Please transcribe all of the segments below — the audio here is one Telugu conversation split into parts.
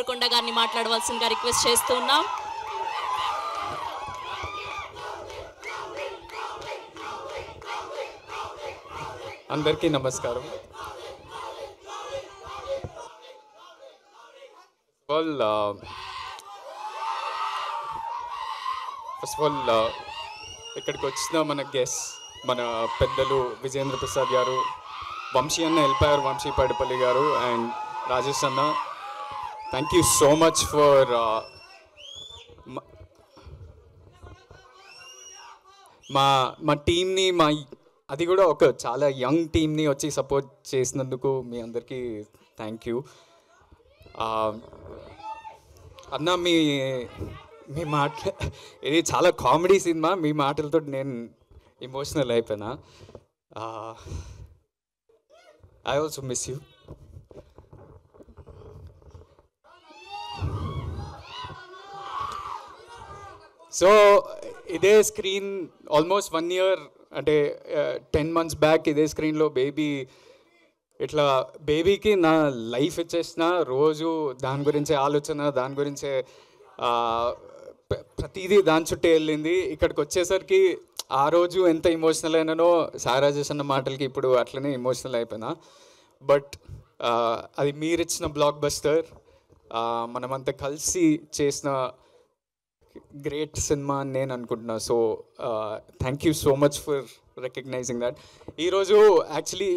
దేవరకొండ గారిని మాట్లాడవలసిందిగా రిక్వెస్ట్ చేస్తూ ఉన్నాం. అందరికీ నమస్కారం. ఫస్ట్ ఆఫ్ ఆల్ ఇక్కడికి వచ్చిన మన గెస్ట్ మన పెద్దలు విజేంద్ర ప్రసాద్ గారు, వంశీ అన్న వెళ్ళిపోయారు, వంశీ పడిపల్లి గారు అండ్ రాజేష్ అన్న, thank you so much for మా టీమ్ని అది కూడా ఒక చాలా యంగ్ టీమ్ని వచ్చి సపోర్ట్ చేసినందుకు మీ అందరికీ థ్యాంక్ యూ. అన్న మీ ఇది చాలా కామెడీ సినిమా, మీ మాటలతో నేను ఎమోషనల్ అయిపోయినా. I also miss you. So ఇదే స్క్రీన్ ఆల్మోస్ట్ 1 year అంటే 10 months బ్యాక్ ఇదే స్క్రీన్లో ఇట్లా బేబీకి నా లైఫ్ ఇచ్చేసిన రోజు దాని గురించే ఆలోచన, దాని గురించే ప్రతిదీ దాని చుట్టే వెళ్ళింది. ఇక్కడికి వచ్చేసరికి ఆ రోజు ఎంత ఎమోషనల్ అయినానో సారాజేష్ అన్న మాటలకి ఇప్పుడు అట్లనే ఎమోషనల్ అయిపోయినా. బట్ అది మీరిచ్చిన బ్లాక్ బస్టర్, మనమంతా కలిసి చేసిన గ్రేట్ సినిమా అని నేను అనుకుంటున్నా. So thank you so much for recognising that. ఈరోజు యాక్చువల్లీ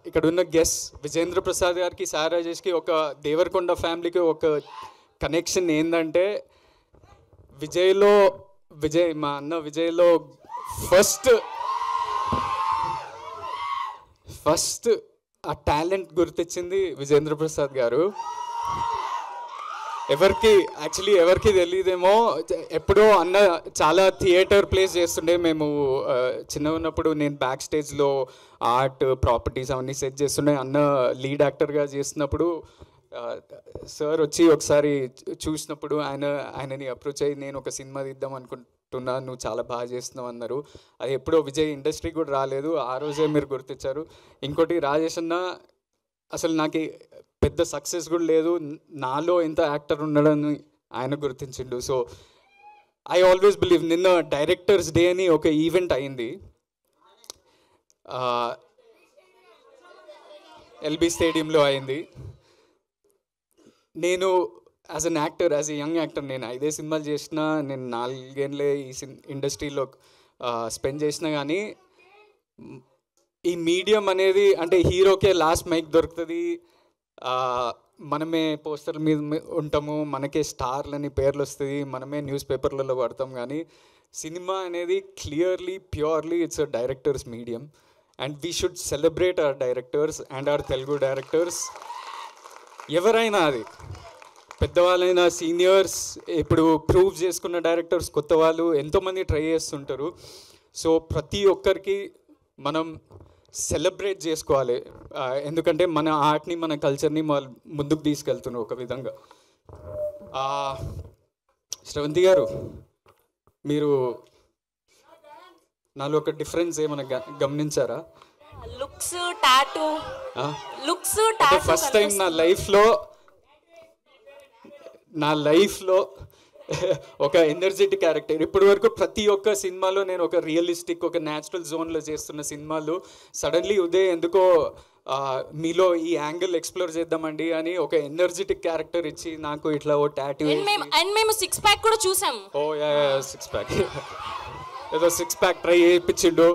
ఇక్కడున్న గెస్ట్ విజేంద్ర ప్రసాద్ గారికి, సారాజేష్కి, ఒక దేవరకొండ ఫ్యామిలీకి ఒక కనెక్షన్ ఏంటంటే మా అన్న విజయ్లో ఫస్ట్ ఆ టాలెంట్ గుర్తించింది విజేంద్ర ప్రసాద్ గారు. ఎవరికి తెలియదేమో, ఎప్పుడో అన్న చాలా థియేటర్ ప్లేస్ చేస్తుండే. మేము చిన్న ఉన్నప్పుడు నేను బ్యాక్ స్టేజ్లో ఆర్ట్ ప్రాపర్టీస్ అవన్నీ సెట్ చేస్తుండే. అన్న లీడ్ యాక్టర్గా చేస్తున్నప్పుడు సార్ వచ్చి ఒకసారి చూసినప్పుడు ఆయనని అప్రోచ్ అయ్యి, నేను ఒక సినిమా తీద్దాం అనుకుంటున్నా, నువ్వు చాలా బాగా చేస్తున్నావు అన్నారు. అది ఎప్పుడో విజయ్ ఇండస్ట్రీ కూడా రాలేదు, ఆ రోజే మీరు గుర్తించారు. ఇంకోటి రాజేష్ అన్న అసలు నాకు పెద్ద సక్సెస్ కూడా లేదు, నాలో ఎంత యాక్టర్ ఉన్నాడని ఆయన గుర్తించిండు. So I always believe. నిన్న డైరెక్టర్స్ డే అని ఒక ఈవెంట్ అయింది ఎల్బీ స్టేడియంలో అయింది. నేను యాజ్ ఎ యంగ్ యాక్టర్ నేను 5 సినిమాలు చేసిన, నేను 4 ఏళ్ళే ఈ ఇండస్ట్రీలో స్పెండ్ చేసిన. కానీ ఈ మీడియం అనేది అంటే హీరోకే లాస్ట్ మైక్ దొరుకుతుంది, మనమే పోస్టర్ల మీద ఉంటాము, మనకే స్టార్లని పేర్లు వస్తుంది, మనమే న్యూస్ పేపర్లలో పడతాం. కానీ సినిమా అనేది clearly purely it's a directors medium and we should celebrate our directors and hour Telugu directors. ఎవరైనా అది పెద్దవాళ్ళైనా సీనియర్స్, ఇప్పుడు ప్రూవ్ చేసుకున్న డైరెక్టర్స్, కొత్త వాళ్ళు ఎంతోమంది ట్రై చేస్తుంటారు. సో ప్రతి ఒక్కరికి మనం సెలబ్రేట్ చేసుకోవాలి, ఎందుకంటే మన ఆర్ట్ని, మన కల్చర్ని ముందుకు తీసుకెళ్తున్నాం ఒక విధంగా. శ్రవంతి గారు, మీరు నాలో ఒక డిఫరెన్స్ ఏమైనా గమనించారా? ఫస్ట్ టైం నా లైఫ్లో ఒక ఎనర్జెటిక్ క్యారెక్టర్. ఇప్పటి వరకు ప్రతి ఒక్క సినిమాలో నేను ఒక రియలిస్టిక్, ఒక న్యాచురల్ జోన్లో చేస్తున్న సినిమాలు సడన్లీ ఉదయ్ ఎందుకో మీలో ఈ యాంగిల్ ఎక్స్ప్లోర్ చేద్దామండి అని ఒక ఎనర్జెటిక్ క్యారెక్టర్ ఇచ్చి నాకు ఇట్లా ఓ టాటూ, మేము 6 ప్యాక్ కూడా చూసాం. ఓ 6 ప్యాక్ ఏదో 6 ప్యాక్ ట్రై చేయించిండు.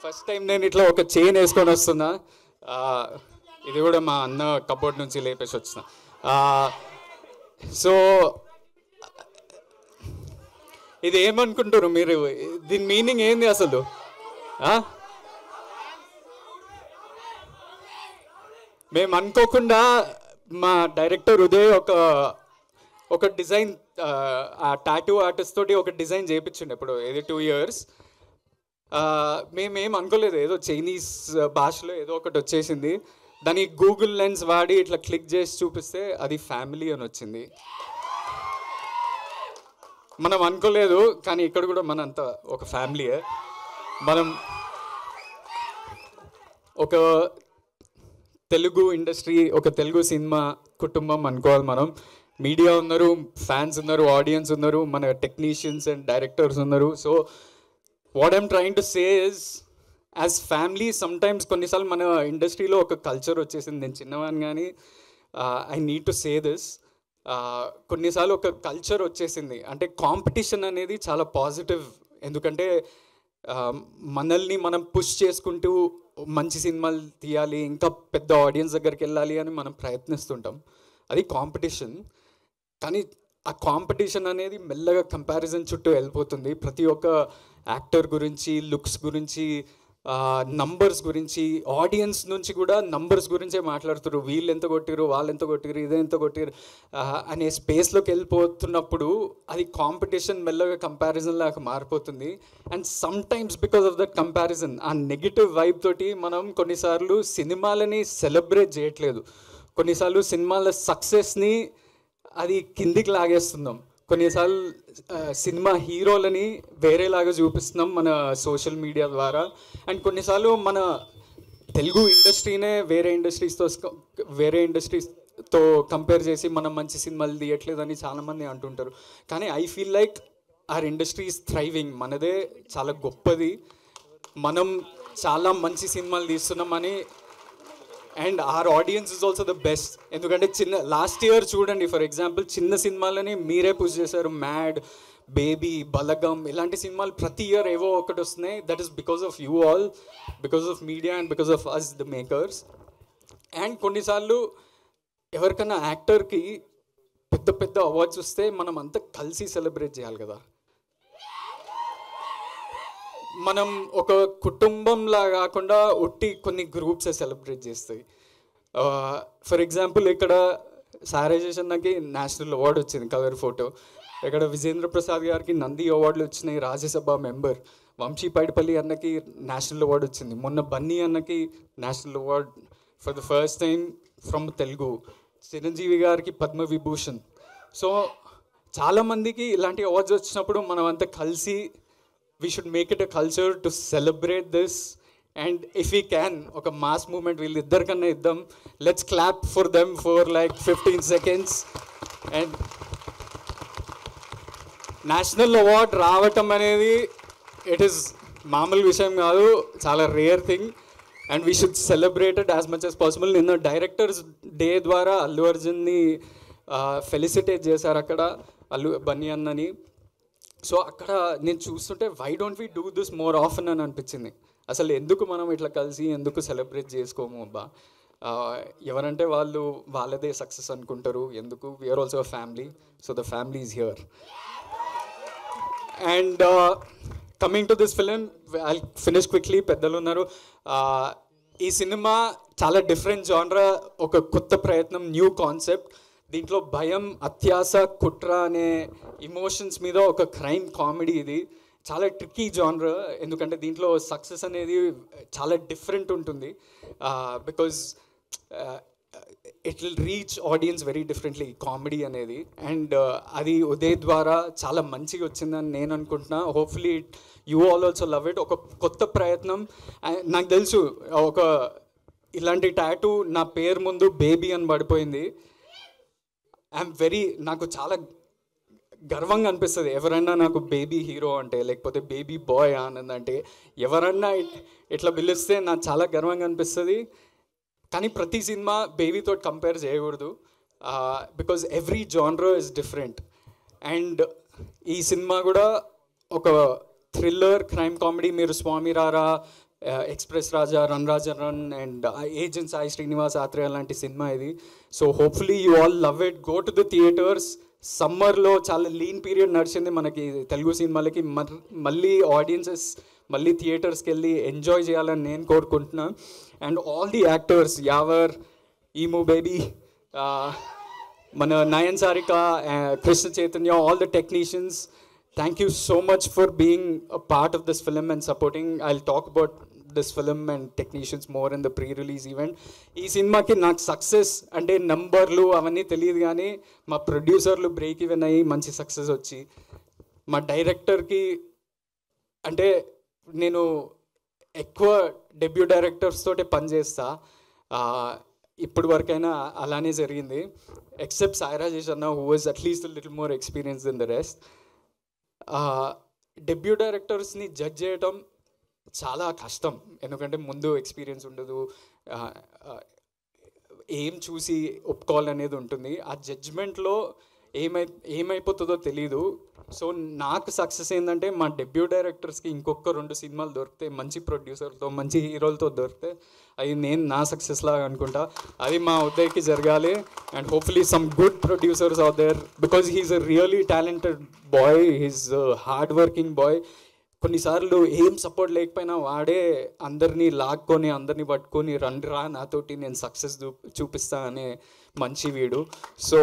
ఫస్ట్ టైం నేను ఇట్లా ఒక చైన్ వేసుకొని వస్తున్నా, ఇది కూడా మా అన్న కబోర్డ్ నుంచి లేపేసి వచ్చిన. సో ఇది ఏమనుకుంటారు మీరు? దీని మీనింగ్ ఏంది అసలు? మేము అనుకోకుండా మా డైరెక్టర్ ఉదయ్ ఒక డిజైన్, ఆ టాటూ ఆర్టిస్ట్ తోటి ఒక డిజైన్ చేయించండి ఇప్పుడు, ఏది 2 years. మేమేం అనుకోలేదు, ఏదో చైనీస్ భాషలో ఏదో ఒకటి వచ్చేసింది. దానికి గూగుల్ లెన్స్ వాడి ఇట్లా క్లిక్ చేసి చూపిస్తే అది ఫ్యామిలీ అని వచ్చింది. మనం అనుకోలేదు, కానీ ఇక్కడ కూడా మనంతా ఒక ఫ్యామిలీయే. మనం ఒక తెలుగు ఇండస్ట్రీ, ఒక తెలుగు సినిమా కుటుంబం అనుకోవాలి మనం. మీడియా ఉన్నారు, ఫ్యాన్స్ ఉన్నారు, ఆడియన్స్ ఉన్నారు, మన టెక్నీషియన్స్ అండ్ డైరెక్టర్స్ ఉన్నారు. So what I'm trying to say is as family sometimes కొన్నిసార్లు మన ఇండస్ట్రీలో ఒక కల్చర్ వచ్చేసింది. నేను చిన్నవాడిని కానీ I need to say this. కొన్నిసార్లు ఒక కల్చర్ వచ్చేసింది, అంటే కాంపిటీషన్ అనేది చాలా పాజిటివ్. ఎందుకంటే మనల్ని మనం పుష్ చేసుకుంటూ మంచి సినిమాలు తీయాలి, ఇంకా పెద్ద ఆడియన్స్ దగ్గరికి వెళ్ళాలి అని మనం ప్రయత్నిస్తుంటాం. అది కాంపిటీషన్. కానీ ఆ కాంపిటీషన్ అనేది మెల్లగా కంపారిజన్ చుట్టూ వెళ్ళిపోతుంది. ప్రతి ఒక్క యాక్టర్ గురించి, లుక్స్ గురించి, నంబర్స్ గురించి, ఆడియన్స్ నుంచి కూడా నంబర్స్ గురించే మాట్లాడుతారు. వీళ్ళు ఎంత కొట్టిరు, వాళ్ళు ఎంత కొట్టిరు, ఇదే ఎంత కొట్టిరు అనే స్పేస్లోకి వెళ్ళిపోతున్నప్పుడు అది కాంపిటీషన్ మెల్లగా కంపారిజన్ లాగా మారిపోతుంది. And some times because of that comparison, ఆ నెగిటివ్ వైబ్ తోటి మనం కొన్నిసార్లు సినిమాలని సెలబ్రేట్ చేయట్లేదు. కొన్నిసార్లు సినిమాల సక్సెస్ని అది కిందికి లాగేస్తున్నాం. కొన్నిసార్లు సినిమా హీరోలని వేరేలాగా చూపిస్తున్నాం మన సోషల్ మీడియా ద్వారా. అండ్ కొన్నిసార్లు మన తెలుగు ఇండస్ట్రీనే వేరే ఇండస్ట్రీస్తో కంపేర్ చేసి మనం మంచి సినిమాలు తీయట్లేదని చాలామంది అంటుంటారు. కానీ I feel like our industry is thriving. మనదే చాలా గొప్పది, మనం చాలా మంచి సినిమాలు తీస్తున్నామని. And our audience is also the best. ఎందుకంటే లాస్ట్ ఇయర్ చూడండి, ఫర్ ఎగ్జాంపుల్ చిన్న సినిమాలని మీరే పుష్ చేశారు. మ్యాడ్, బేబీ, బలగం ఇలాంటి సినిమాలు ప్రతి ఇయర్ ఏవో ఒకటి వస్తున్నాయి. That is because of you all, because of media and because of us the makers. And కొన్నిసార్లు ఎవరికైనా యాక్టర్కి పెద్ద పెద్ద అవార్డ్స్ వస్తే మనం అంతా కలిసి సెలబ్రేట్ చేయాలి కదా. మనం ఒక కుటుంబంలా కాకుండా ఒట్టి కొన్ని గ్రూప్స్ సెలబ్రేట్ చేస్తాయి. ఫర్ ఎగ్జాంపుల్ ఇక్కడ సారేజేష్ అన్నకి నేషనల్ అవార్డు వచ్చింది కవర్ ఫోటో. ఇక్కడ విజేంద్ర ప్రసాద్ గారికి నంది అవార్డులు వచ్చినాయి, రాజ్యసభ మెంబర్. వంశీ పైడిపల్లి అన్నకి నేషనల్ అవార్డు వచ్చింది. మొన్న బన్నీ అన్నకి national award for the first time from Telugu. Chiranjeevi గారికి పద్మవిభూషణ్. సో చాలామందికి ఇలాంటి అవార్డ్స్ వచ్చినప్పుడు మనం అంతా కలిసి we should make it a culture to celebrate this. And if we can, ఒక mass movement వీళ్ళిద్దరికన్నా ఇద్దాం. Let's clap for them for like 15 seconds. And national award రావటం అనేది ఇట్ ఈస్ మామూలు విషయం కాదు, చాలా rare thing. And we should celebrate it as much as possible. నిన్న డైరెక్టర్స్ డే ద్వారా అల్లు అర్జున్ని ఫెలిసిటేట్ చేశారు అక్కడ బన్నీ అన్నని. సో అక్కడ నేను చూస్తుంటే why don't we do this more often అని అనిపించింది. అసలు ఎందుకు మనం ఇట్లా కలిసి ఎందుకు సెలబ్రేట్ చేసుకోము అబ్బా. ఎవరంటే వాళ్ళదే సక్సెస్ అనుకుంటారు. ఎందుకు? We are also a family, so the family is here. And coming to this film, I finish quickly. పెద్దలు ఉన్నారు. ఈ సినిమా చాలా డిఫరెంట్ జానరా, ఒక కొత్త ప్రయత్నం, న్యూ కాన్సెప్ట్. దీంట్లో భయం, అత్యాస, కుట్ర అనే ఇమోషన్స్ మీద ఒక క్రైమ్ కామెడీ. ఇది చాలా ట్రిక్కీ జానర్, ఎందుకంటే దీంట్లో సక్సెస్ అనేది చాలా డిఫరెంట్ ఉంటుంది. Because it will reach audience very differently, comedy అనేది. అండ్ అది ఉదయ్ ద్వారా చాలా మంచిగా వచ్చిందని నేను అనుకుంటున్నా. Hopefully you all also love it. ఒక కొత్త ప్రయత్నం. నాకు తెలుసు ఇలాంటి టాటూ నా పేరు ముందు బేబీ అని పడిపోయింది. నాకు చాలా గర్వంగా అనిపిస్తుంది ఎవరన్నా నాకు బేబీ హీరో అంటే, లేకపోతే బేబీ బాయ్ ఆనంద్ అంటే ఎవరన్నా ఇట్లా పిలిస్తే నాకు చాలా గర్వంగా అనిపిస్తుంది. కానీ ప్రతి సినిమా బేబీతో కంపేర్ చేయకూడదు, because every genre is different. And ఈ సినిమా కూడా ఒక థ్రిల్లర్ క్రైమ్ కామెడీ. మీరు Swamy Ra Ra, express Raja, run Raja run and agent Sai Srinivas Athreya లాంటి సినిమా ఇది. So hopefully you all love it. Go to the theatres. సమ్మర్లో చాలా లీన్ పీరియడ్ నడిచింది మనకి తెలుగు సినిమాలకి. మళ్ళీ ఆడియన్సెస్ మళ్ళీ థియేటర్స్కి వెళ్ళి ఎంజాయ్ చేయాలని నేను కోరుకుంటున్నా. అండ్ ఆల్ ది యాక్టర్స్, యావర్, ఈమూ బేబీ, మన Nayan Sarika, Krishna Chaitanya, all the technicians, thank you so much for being a part of this film and supporting. I'll talk about this film and technicians more in the pre-release event. ఈ సినిమాకి నాకు సక్సెస్ అంటే నంబర్లు అవన్నీ తెలియదు, కానీ మా ప్రొడ్యూసర్లు బ్రేక్ ఈవెన్ అయ్యి మంచి సక్సెస్ వచ్చి, మా డైరెక్టర్కి అంటే నేను ఎక్కువ డెబ్యూ డైరెక్టర్స్ తోటే పనిచేస్తా. ఇప్పటి వరకైనా అలానే జరిగింది. ఎక్సెప్ట్ సాయి రాజేష్ అన్న who was at least little more experience than the rest. Debut డైరెక్టర్స్ని జడ్జ్ చేయడం చాలా కష్టం, ఎందుకంటే ముందు ఎక్స్పీరియన్స్ ఉండదు, ఏం చూసి ఒప్పుకోవాలనేది ఉంటుంది. ఆ జడ్జ్మెంట్లో ఏమైపోతుందో తెలీదు. సో నాకు సక్సెస్ ఏంటంటే మా డెబ్యూ డైరెక్టర్స్కి ఇంకొక 2 సినిమాలు దొరికితే, మంచి ప్రొడ్యూసర్తో మంచి హీరోలతో దొరికితే అది నేను నా సక్సెస్ లాగా అనుకుంటా. అది మా ఉదయ్కి జరగాలి. And hopefully some good producers out there, because he's a really talented boy, he's hard working boy. కొన్నిసార్లు ఏం సపోర్ట్ లేకపోయినా వాడే అందరినీ లాక్కొని అందరినీ పట్టుకొని రండిరా నాతోటి నేను సక్సెస్ చూపిస్తా అనే మంచి వీడు. So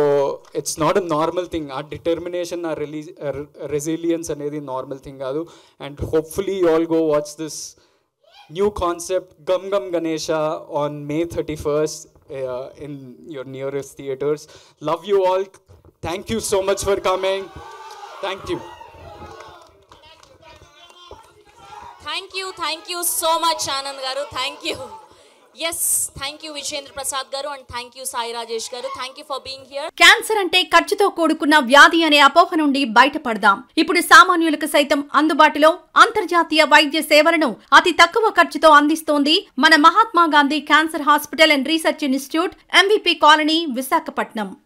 it's not a normal thing. ఆ డిటర్మినేషన్, ఆ రెసిలియన్స్ అనేది నార్మల్ థింగ్ కాదు. And hopefully you all go watch this new concept Gam Gam Ganesha on May 31st in your nearest theaters. Love you all. Thank you so much for coming. Thank you. Thank you so much Anand garu. Thank you. Yes, thank you Vijendra Prasad garu and thank you Sai Rajesh garu. Thank you for being here. Cancer అంటే ఖర్చుతో కూడుకున్న వ్యాధి అనే అపోహ నుండి బయటపడదాం. ఇప్పుడు సామాన్యులకు సైతం అందుబాటులో అంతర్జాతీయ వైద్య సేవలను అతి తక్కువ ఖర్చుతో అందిస్తోంది మన Mahatma Gandhi cancer hospital and research institute, MVP colony, Visakhapatnam.